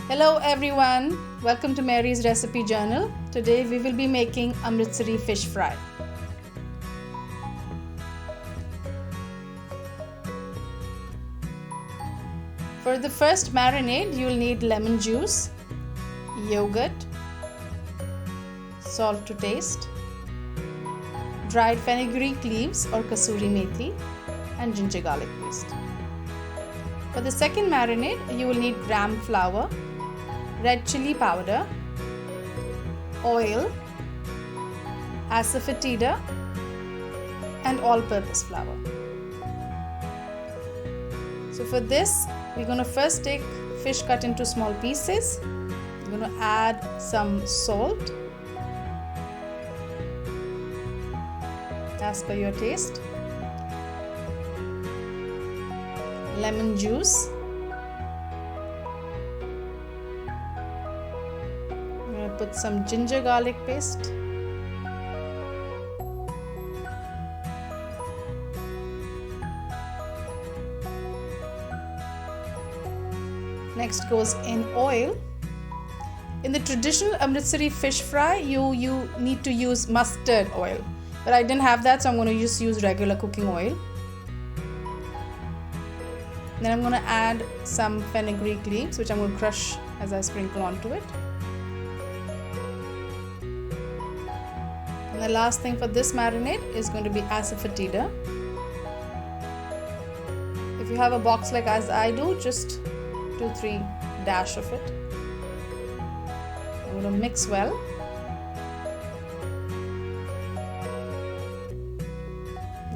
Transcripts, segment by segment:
Hello everyone, welcome to Mary's Recipe Journal. Today we will be making Amritsari fish fry. For the first marinade, you will need lemon juice, yogurt, salt to taste, dried fenugreek leaves or kasuri methi, and ginger garlic paste. For the second marinade, you will need gram flour, red chili powder, oil, asafoetida, and all-purpose flour. So for this, we're going to first take fish cut into small pieces. We're going to add some salt as per your taste, lemon juice, I'm going to put some ginger garlic paste, next goes in oil. In the traditional Amritsari fish fry, you need to use mustard oil, but I didn't have that, so I'm going to just use regular cooking oil. Then I'm going to add some fenugreek leaves, which I'm going to crush as I sprinkle onto it. And the last thing for this marinade is going to be asafoetida. If you have a box like as I do, just 2-3 dash of it. I'm going to mix well.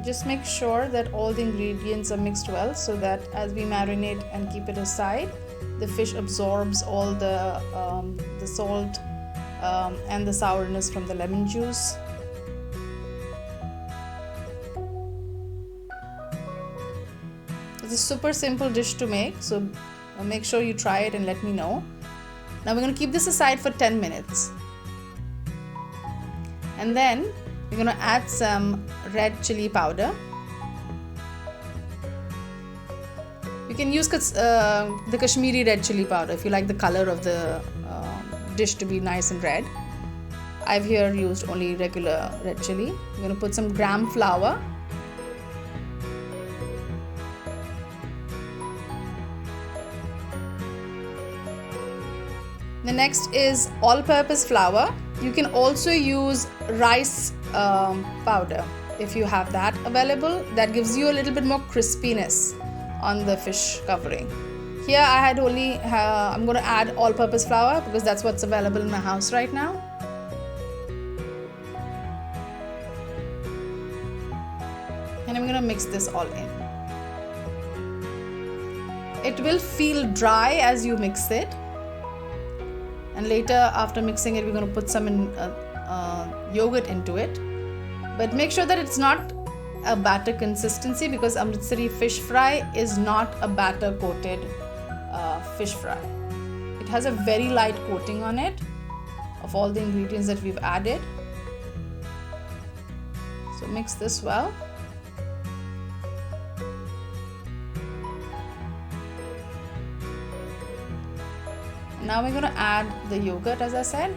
Just make sure that all the ingredients are mixed well, so that as we marinate and keep it aside, the fish absorbs all the salt and the sourness from the lemon juice. It's a super simple dish to make, so make sure you try it and let me know. Now we're going to keep this aside for 10 minutes. And then we're going to add some red chili powder. You can use the Kashmiri red chili powder if you like the color of the dish to be nice and red. I've here used only regular red chili. I'm going to put some gram flour. The next is all-purpose flour. You can also use rice powder if you have that available. That gives you a little bit more crispiness on the fish covering. Here I had only, I'm going to add all-purpose flour because that's what's available in my house right now. And I'm going to mix this all in. It will feel dry as you mix it. And later, after mixing it, we're going to put some yogurt into it. But make sure that it's not a batter consistency, because Amritsari fish fry is not a batter coated fish fry. It has a very light coating on it of all the ingredients that we've added. So mix this well. Now we're going to add the yogurt, as I said.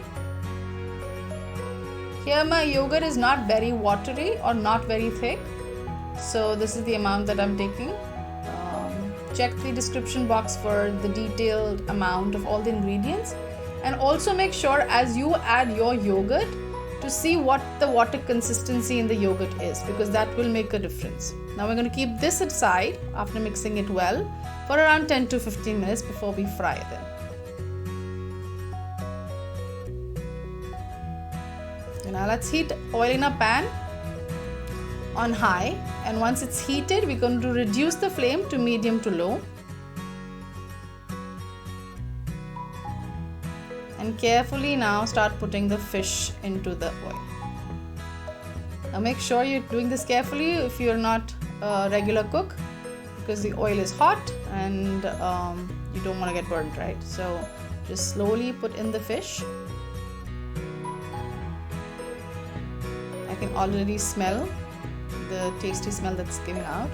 Here my yogurt is not very watery or not very thick, so this is the amount that I'm taking. Check the description box for the detailed amount of all the ingredients, and also make sure as you add your yogurt to see what the water consistency in the yogurt is, because that will make a difference. Now we're going to keep this aside after mixing it well for around 10 to 15 minutes before we fry them. Now let's heat oil in a pan on high, and once it's heated, we're going to reduce the flame to medium to low and carefully now start putting the fish into the oil. Now make sure you're doing this carefully if you're not a regular cook, because the oil is hot and you don't want to get burnt, right? So just slowly put in the fish. I can already smell the tasty smell that's coming out.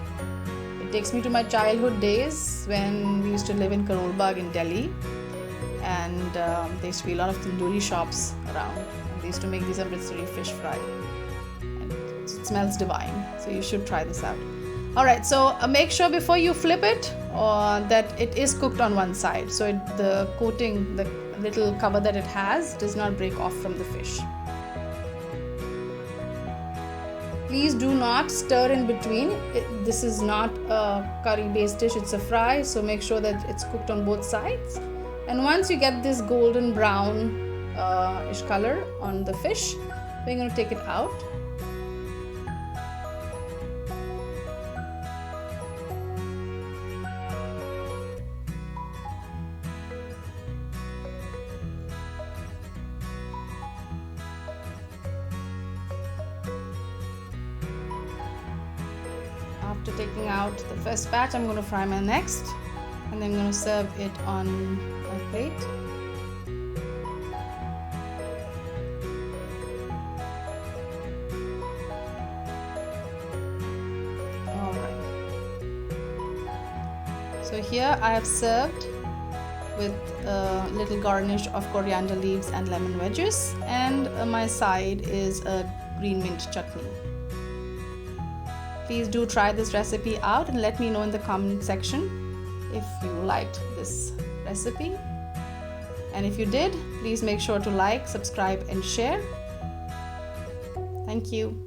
It takes me to my childhood days when we used to live in Karol Bagh in Delhi, and there used to be a lot of tandoori shops around, and they used to make these Amritsari fish fry, and it smells divine, so you should try this out. All right, so make sure before you flip it that it is cooked on one side, so the coating, the little cover that it has, does not break off from the fish. Please do not stir in between. This is not a curry based dish, it's a fry, so make sure that it's cooked on both sides. And once you get this golden brown ish color on the fish, we're going to take it out. After taking out the first batch, I'm going to fry my next, and then I'm going to serve it on a plate. Alright. So here I have served with a little garnish of coriander leaves and lemon wedges, and my side is a green mint chutney. Please do try this recipe out and let me know in the comment section if you liked this recipe. And if you did, please make sure to like, subscribe, and share. Thank you.